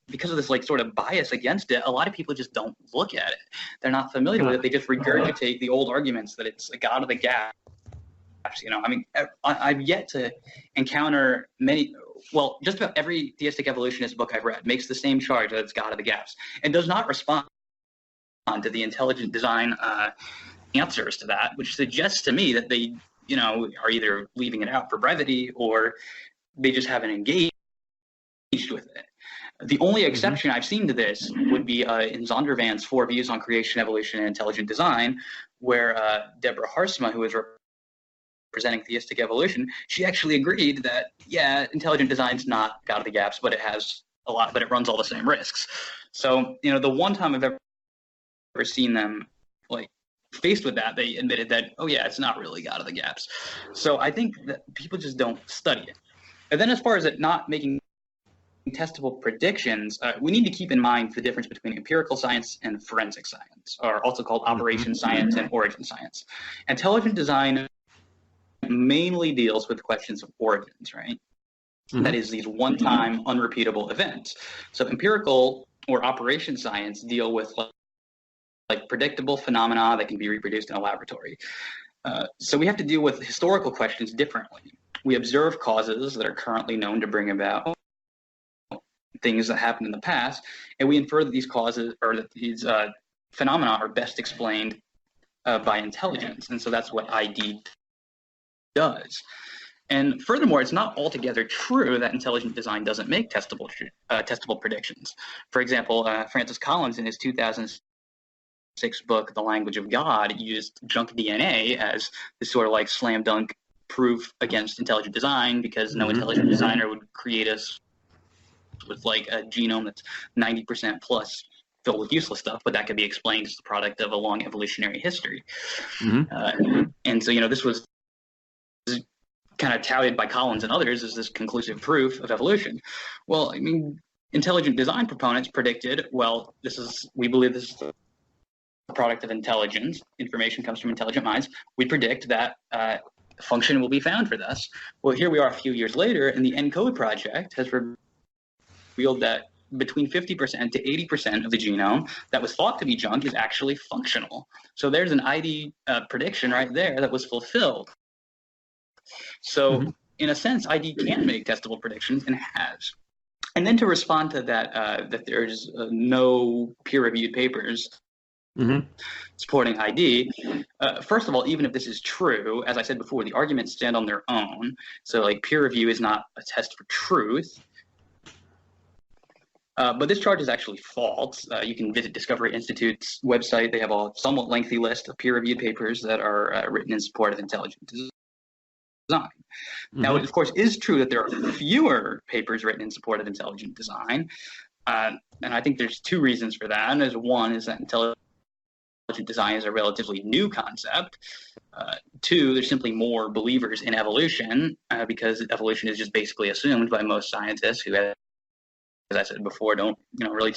because of this like sort of bias against it, a lot of people just don't look at it. They're not familiar with it. They just regurgitate the old arguments that it's a god of the gaps. I've yet to encounter just about every theistic evolutionist book I've read makes the same charge that it's god of the gaps and does not respond to the intelligent design answers to that, which suggests to me that they, are either leaving it out for brevity or they just haven't engaged with it. The only exception I've seen to this would be in Zondervan's 4 Views on Creation, Evolution, and Intelligent Design, where Deborah Harsma, who is representing theistic evolution, she actually agreed that, intelligent design's not god of the gaps, but it runs all the same risks. So, the one time I've ever seen them like faced with that, they admitted that, it's not really god of the gaps. So I think that people just don't study it. And then as far as it not making testable predictions, we need to keep in mind the difference between empirical science and forensic science, or also called operation science and origin science. Intelligent design mainly deals with questions of origins, right? Mm-hmm. That is, these one-time unrepeatable events. So empirical or operation science deal with like predictable phenomena that can be reproduced in a laboratory. So we have to deal with historical questions differently. We observe causes that are currently known to bring about things that happened in the past, and we infer that these causes or that these phenomena are best explained by intelligence. And so that's what ID does. And furthermore, it's not altogether true that intelligent design doesn't make testable predictions. For example, Francis Collins in his 2006 book, The Language of God, used junk DNA as this sort of like slam dunk proof against intelligent design, because no intelligent designer would create us with like a genome that's 90% plus filled with useless stuff, but that could be explained as the product of a long evolutionary history. And so, this was kind of touted by Collins and others as this conclusive proof of evolution. Well, intelligent design proponents predicted, we believe this is the product of intelligence. Information comes from intelligent minds. We predict that function will be found for this. Well, here we are a few years later, and the ENCODE project has revealed that between 50% to 80% of the genome that was thought to be junk is actually functional. So there's an ID prediction right there that was fulfilled. So in a sense, ID can make testable predictions and has. And then to respond to that, that there's no peer-reviewed papers supporting ID. First of all, even if this is true, as I said before, the arguments stand on their own. So like peer review is not a test for truth. But this charge is actually false. You can visit Discovery Institute's website. They have a somewhat lengthy list of peer-reviewed papers that are written in support of intelligent design. Now, it of course is true that there are fewer papers written in support of intelligent design. And I think there's two reasons for that. And one is that intelligent design is a relatively new concept. Two, there's simply more believers in evolution because evolution is just basically assumed by most scientists who, as I said before, don't really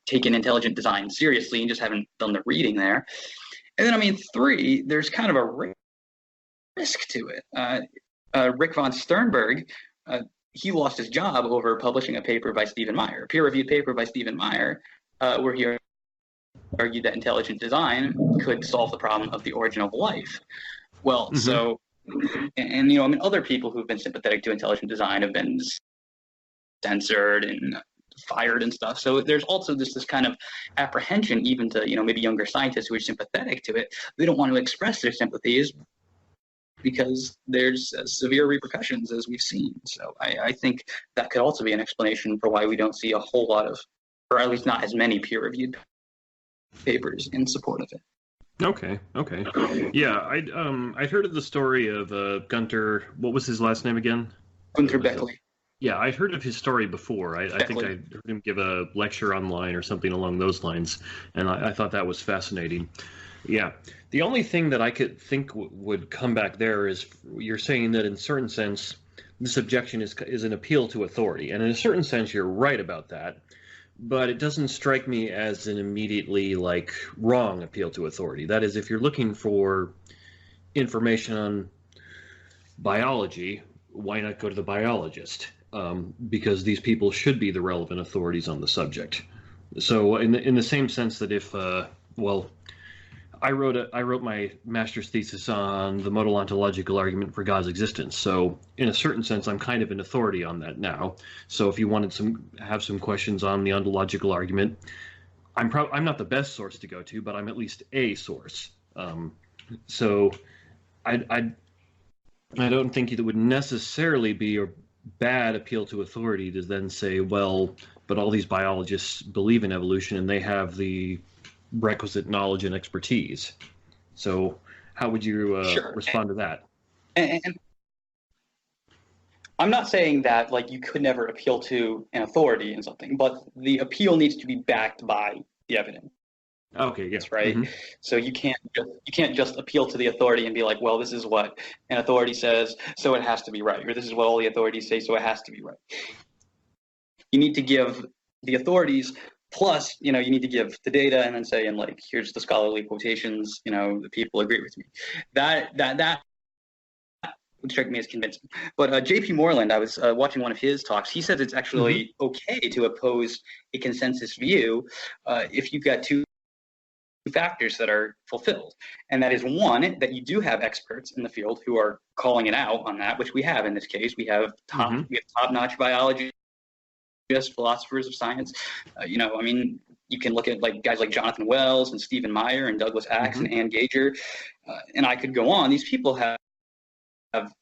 taken intelligent design seriously and just haven't done the reading there. And then three, there's kind of a risk to it. Rick von Sternberg, he lost his job over publishing a paper by Stephen Meyer, a peer-reviewed paper by Stephen Meyer, where he argued that intelligent design could solve the problem of the origin of life. Well, so, and other people who've been sympathetic to intelligent design have been censored and fired and stuff. So there's also this kind of apprehension, even to, maybe younger scientists who are sympathetic to it. They don't want to express their sympathies because there's severe repercussions, as we've seen. So I think that could also be an explanation for why we don't see a whole lot of, or at least not as many peer-reviewed papers in support of it. Okay. Yeah, I'd heard of the story of Gunter. What was his last name again? Gunter Beckley. Yeah, I'd heard of his story before. I think I heard him give a lecture online or something along those lines, and I thought that was fascinating. Yeah, the only thing that I could think would come back there is you're saying that in a certain sense, this objection is an appeal to authority, and in a certain sense, you're right about that. But it doesn't strike me as an immediately wrong appeal to authority. That is, if you're looking for information on biology, why not go to the biologist? Because these people should be the relevant authorities on the subject. So in the same sense that if I wrote my master's thesis on the modal ontological argument for God's existence. So in a certain sense, I'm kind of an authority on that now. So if you wanted have some questions on the ontological argument, I'm not the best source to go to, but I'm at least a source. So I don't think it would necessarily be a bad appeal to authority to then say, well, but all these biologists believe in evolution and they have the requisite knowledge and expertise. So how would you respond to that? And I'm not saying that you could never appeal to an authority in something, but the appeal needs to be backed by the evidence. Okay, yes, right. Mm-hmm. So you can't just appeal to the authority and be like, well, this is what an authority says, so it has to be right, or this is what all the authorities say, so it has to be right. You need to give the authorities plus, you need to give the data and then say, and here's the scholarly quotations, the people agree with me. That would strike me as convincing. But J.P. Moreland, I was watching one of his talks. He says it's actually okay to oppose a consensus view if you've got two factors that are fulfilled. And that is, one, that you do have experts in the field who are calling it out on that, which we have in this case. We have top-notch biologists, philosophers of science. You can look at guys like Jonathan Wells and Stephen Meyer and Douglas Axe and Ann Gager, and I could go on. These people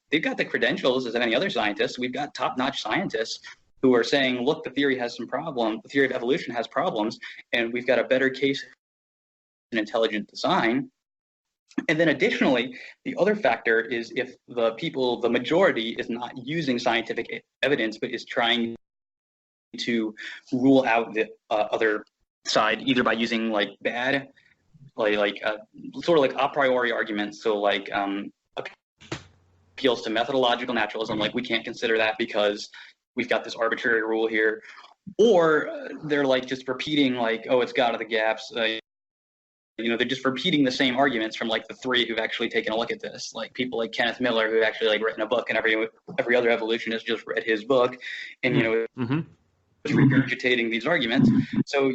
they've got the credentials as any other scientist. We've got top-notch scientists who are saying, look, the theory has some problem. The theory of evolution has problems, and we've got a better case in intelligent design. And then additionally, the other factor is if the majority is not using scientific evidence, but is trying to rule out the other side, either by using bad, sort of a priori arguments. So appeals to methodological naturalism, we can't consider that because we've got this arbitrary rule here, or they're just repeating oh, it's God of the gaps. They're just repeating the same arguments from the three who've actually taken a look at this, people like Kenneth Miller, who actually written a book, and every other evolutionist just read his book, and regurgitating these arguments. So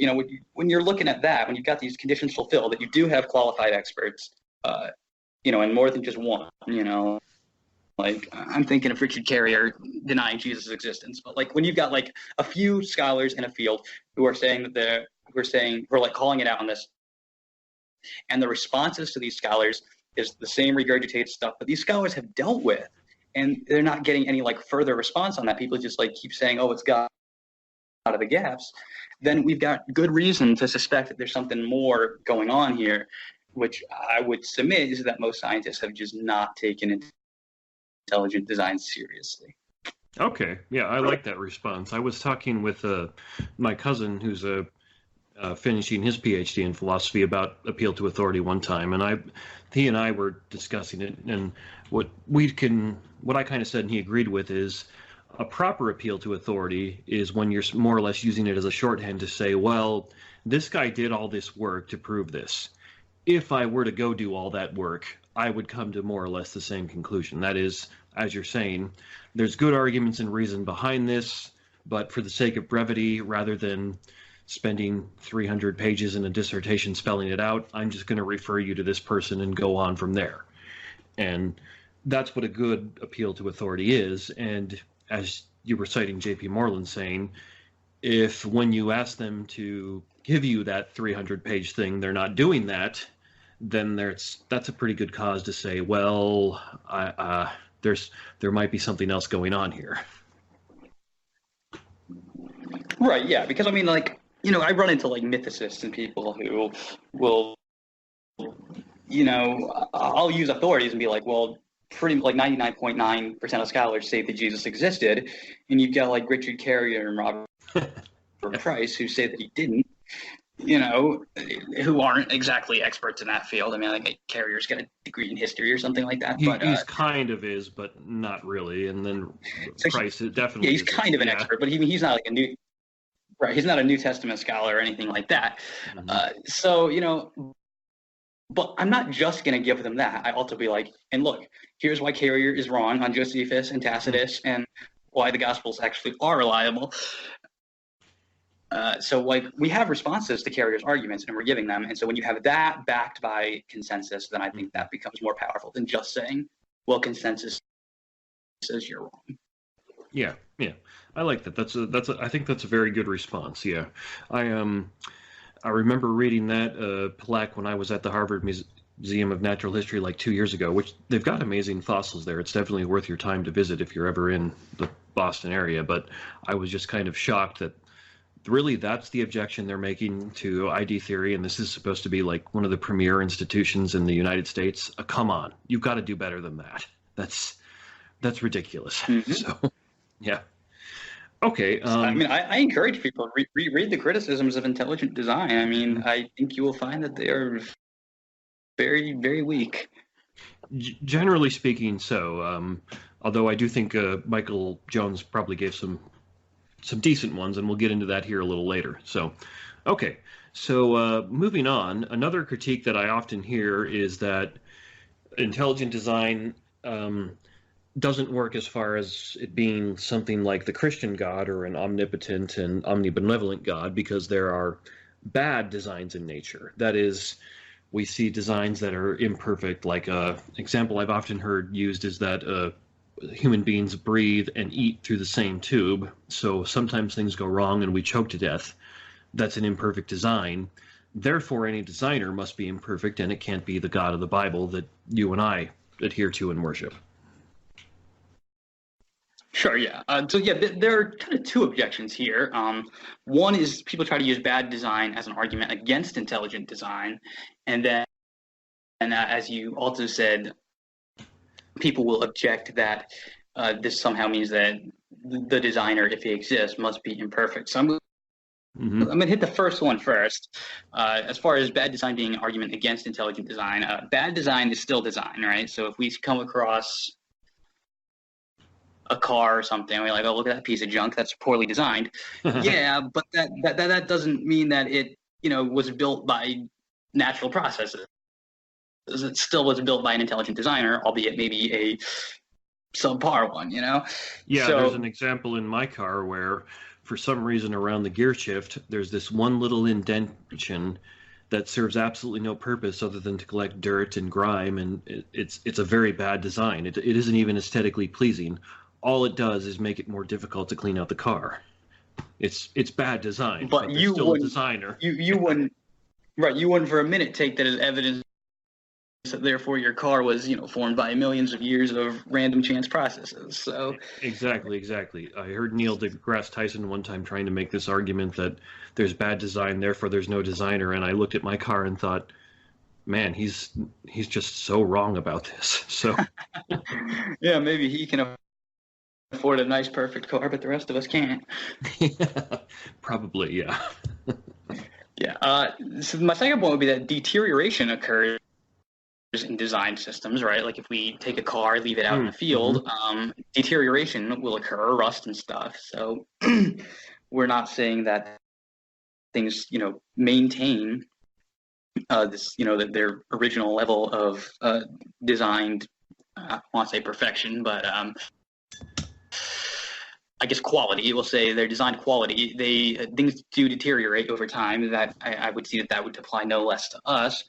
when you're looking at that, when you've got these conditions fulfilled, that you do have qualified experts, and more than just one, I'm thinking of Richard Carrier denying Jesus' existence, but when you've got a few scholars in a field who are saying that who are calling it out on this, and the responses to these scholars is the same regurgitated stuff that these scholars have dealt with, and they're not getting any further response on that. People just keep saying, oh, it's God out of the gaps. Then we've got good reason to suspect that there's something more going on here, which I would submit is that most scientists have just not taken intelligent design seriously. Okay, yeah, I like that response. I was talking with my cousin who's finishing his PhD in philosophy about appeal to authority one time, and he and I were discussing it, and what I kind of said and he agreed with is a proper appeal to authority is when you're more or less using it as a shorthand to say, well, this guy did all this work to prove this. If I were to go do all that work, I would come to more or less the same conclusion. That is, as you're saying, there's good arguments and reason behind this, but for the sake of brevity, rather than spending 300 pages in a dissertation spelling it out, I'm just going to refer you to this person and go on from there. And that's what a good appeal to authority is. And as you were citing J.P. Moreland saying, if when you ask them to give you that 300-page thing, they're not doing that, then that's a pretty good cause to say, well, there might be something else going on here. Right, yeah, because I mean, like, you know, I run into like mythicists and people who will, you know, I'll use authorities and be like, well, pretty like 99.9% of scholars say that Jesus existed, and you've got like Richard Carrier and Robert Price who say that he didn't, you know, who aren't exactly experts in that field. I mean, I think Carrier's got a degree in history or something like that. He's kind of is, but not really. And then so Price definitely. Yeah, he's kind of an expert, but he's not like a new. Right, he's not a New Testament scholar or anything like that. Mm-hmm. So, you know, but I'm not just going to give them that. I also be like, and look, here's why Carrier is wrong on Josephus and Tacitus, and why the Gospels actually are reliable. So, like, we have responses to Carrier's arguments, and we're giving them. And so when you have that backed by consensus, then I think that becomes more powerful than just saying, well, consensus says you're wrong. Yeah. I like that. I think that's a very good response. Yeah. I remember reading that plaque when I was at the Harvard Museum of Natural History like 2 years ago, which they've got amazing fossils there. It's definitely worth your time to visit if you're ever in the Boston area. But I was just kind of shocked that really that's the objection they're making to ID theory, and this is supposed to be like one of the premier institutions in the United States. Come on, you've got to do better than that. That's ridiculous. Mm-hmm. So, yeah. Okay. I mean, I encourage people to read the criticisms of intelligent design. I mean, I think you will find that they are very, very weak. Generally speaking, so. Although I do think Michael Jones probably gave some decent ones, and we'll get into that here a little later. So, okay. So moving on, another critique that I often hear is that intelligent design doesn't work as far as it being something like the Christian God or an omnipotent and omnibenevolent God, because there are bad designs in nature. That is, we see designs that are imperfect. Like an example I've often heard used is that human beings breathe and eat through the same tube, so sometimes things go wrong and we choke to death. That's an imperfect design. Therefore, any designer must be imperfect, and it can't be the God of the Bible that you and I adhere to and worship. Sure, yeah. So, yeah, there are kind of two objections here. One is people try to use bad design as an argument against intelligent design. And then, as you also said, people will object that this somehow means that the designer, if he exists, must be imperfect. So I'm going to hit the first one first. As far as bad design being an argument against intelligent design, bad design is still design, right? So if we come across a car or something, we're like, oh, look at that piece of junk, that's poorly designed. Yeah, but that doesn't mean that it, you know, was built by natural processes. It still was built by an intelligent designer, albeit maybe a subpar one, you know? Yeah, so, there's an example in my car where for some reason around the gear shift, there's this one little indentation that serves absolutely no purpose other than to collect dirt and grime, and it's a very bad design. It isn't even aesthetically pleasing. All it does is make it more difficult to clean out the car. It's bad design, but you're still a designer. You wouldn't, right? You wouldn't for a minute take that as evidence that therefore your car was, you know, formed by millions of years of random chance processes. So exactly. I heard Neil deGrasse Tyson one time trying to make this argument that there's bad design, therefore there's no designer, and I looked at my car and thought, man, he's just so wrong about this. So yeah, maybe he can afford a nice perfect car, but the rest of us can't. Probably, yeah. Yeah. So my second point would be that deterioration occurs in design systems, right? Like if we take a car, leave it out in the field, deterioration will occur, rust and stuff. So we're not saying that things, you know, maintain this, you know, that their original level of designed, I want to say perfection, but I guess quality. We'll say their designed quality. Things do deteriorate over time. That I would see that would apply no less to us.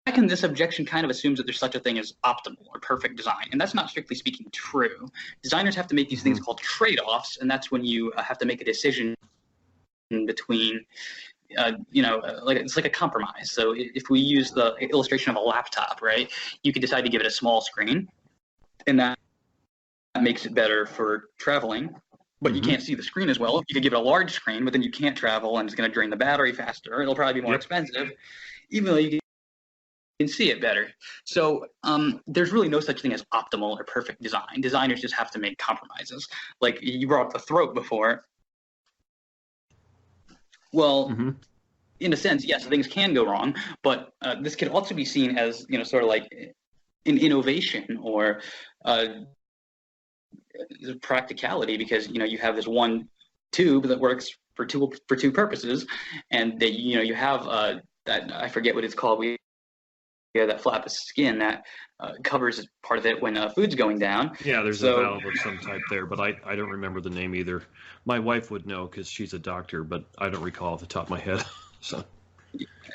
second, this objection kind of assumes that there's such a thing as optimal or perfect design, and that's not strictly speaking true. Designers have to make these things called trade-offs, and that's when you have to make a decision between, like it's like a compromise. So if we use the illustration of a laptop, right, you could decide to give it a small screen, and that makes it better for traveling, but you can't see the screen as well. You could give it a large screen, but then you can't travel, and it's going to drain the battery faster. It'll probably be more expensive, even though you can see it better. So there's really no such thing as optimal or perfect design. Designers just have to make compromises. Like you brought up the throat before. Well, in a sense, yes, things can go wrong, but this could also be seen as, sort of like an innovation or practicality, because, you have this one tube that works for two purposes, and that, you have that, I forget what it's called. Yeah, that flap of skin that covers part of it when food's going down. Yeah, there's a valve of some type there, but I don't remember the name either. My wife would know because she's a doctor, but I don't recall off the top of my head. So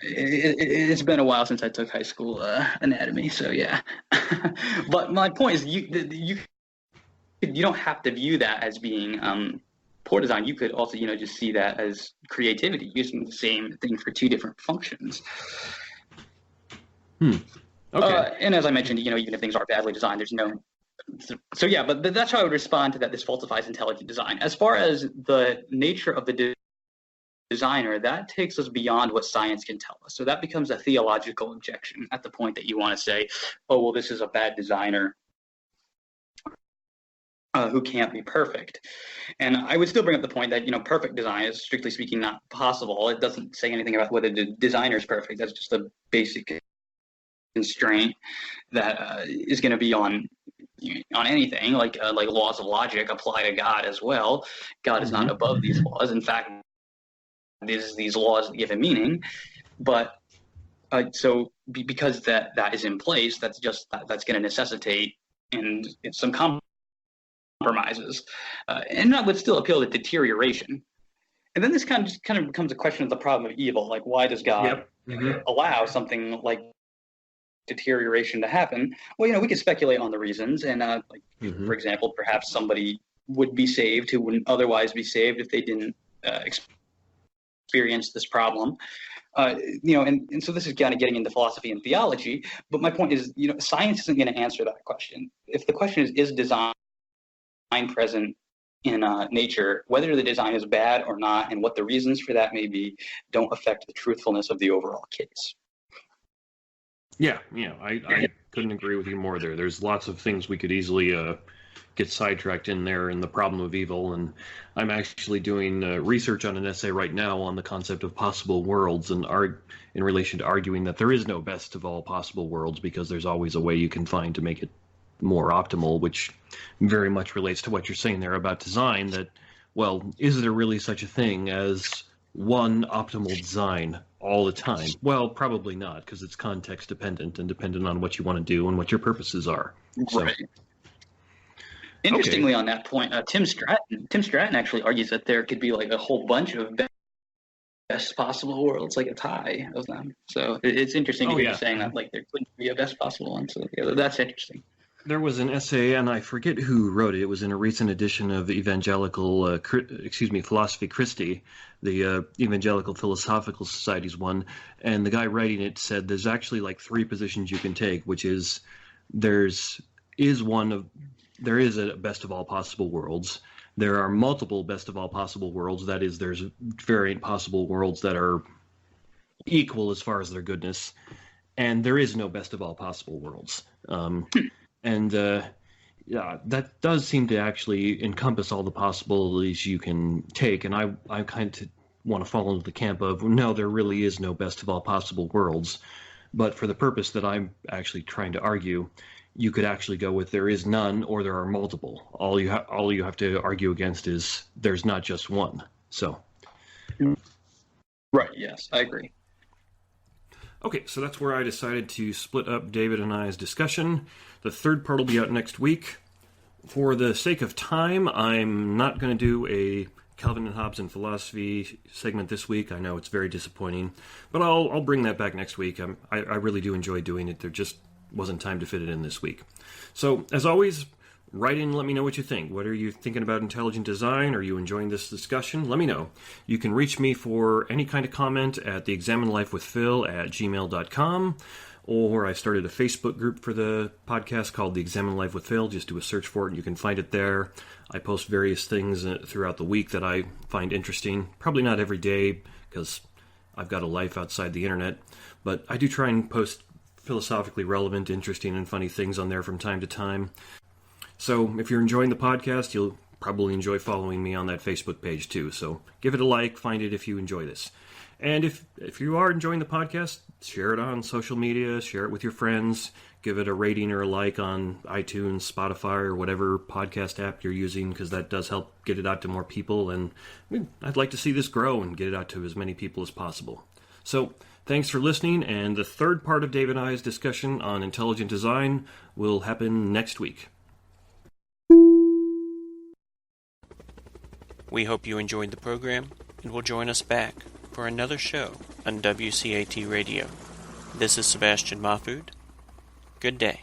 it's been a while since I took high school anatomy, so yeah. But my point is, you don't have to view that as being poor design. You could also, just see that as creativity, using the same thing for two different functions. Okay. And as I mentioned, even if things are badly designed, there's no. So yeah, but that's how I would respond to that. This falsifies intelligent design. As far as the nature of the designer, that takes us beyond what science can tell us. So that becomes a theological objection at the point that you want to say, oh, well, this is a bad designer who can't be perfect. And I would still bring up the point that, perfect design is strictly speaking not possible. It doesn't say anything about whether the designer is perfect. That's just a basic constraint that is going to be on anything, like laws of logic apply to God as well. God is not above these laws. In fact, these laws give a meaning. But so because that is in place, that's going to necessitate and some compromises, and that would still appeal to deterioration. And then this kind of becomes a question of the problem of evil. Like, why does God allow something like deterioration to happen? Well, we could speculate on the reasons, and for example, perhaps somebody would be saved who wouldn't otherwise be saved if they didn't experience this problem. And so this is kind of getting into philosophy and theology. But my point is, science isn't going to answer that question. If the question is design present in nature, whether the design is bad or not, and what the reasons for that may be, don't affect the truthfulness of the overall case. Yeah, I couldn't agree with you more there. There's lots of things we could easily get sidetracked in there in the problem of evil, and I'm actually doing research on an essay right now on the concept of possible worlds, and in relation to arguing that there is no best of all possible worlds, because there's always a way you can find to make it more optimal, which very much relates to what you're saying there about design, that, well, is there really such a thing as one optimal design all the time? Well, probably not, because it's context dependent and dependent on what you want to do and what your purposes are. Right. Interestingly, on that point, Tim Stratton actually argues that there could be like a whole bunch of best possible worlds, like a tie of them. So it's interesting to hear you saying that, like, there couldn't be a best possible one. So yeah, that's interesting. There was an essay, and I forget who wrote it. It was in a recent edition of Philosophy Christi, the Evangelical Philosophical Society's one. And the guy writing it said there's actually like three positions you can take, which is there is a best of all possible worlds. There are multiple best of all possible worlds. That is, there's variant possible worlds that are equal as far as their goodness. And there is no best of all possible worlds. And that does seem to actually encompass all the possibilities you can take. And I kind of want to fall into the camp of, no, there really is no best of all possible worlds. But for the purpose that I'm actually trying to argue, you could actually go with there is none or there are multiple. All you have to argue against is there's not just one. So. Right. Yes, I agree. Okay, so that's where I decided to split up David and I's discussion. The third part will be out next week. For the sake of time, I'm not going to do a Calvin and Hobbes and Philosophy segment this week. I know it's very disappointing, but I'll bring that back next week. I really do enjoy doing it. There just wasn't time to fit it in this week. So, as always, write in and let me know what you think. What are you thinking about intelligent design? Are you enjoying this discussion? Let me know. You can reach me for any kind of comment at theexaminedlifewithphil@gmail.com, or I started a Facebook group for the podcast called The Examined Life with Phil. Just do a search for it and you can find it there. I post various things throughout the week that I find interesting. Probably not every day because I've got a life outside the internet, but I do try and post philosophically relevant, interesting, and funny things on there from time to time. So if you're enjoying the podcast, you'll probably enjoy following me on that Facebook page too. So give it a like, find it if you enjoy this. And if you are enjoying the podcast, share it on social media, share it with your friends, give it a rating or a like on iTunes, Spotify, or whatever podcast app you're using, because that does help get it out to more people. And I'd like to see this grow and get it out to as many people as possible. So thanks for listening, and the third part of Dave and I's discussion on intelligent design will happen next week. We hope you enjoyed the program and will join us back for another show on WCAT Radio. This is Sebastian Mahfood. Good day.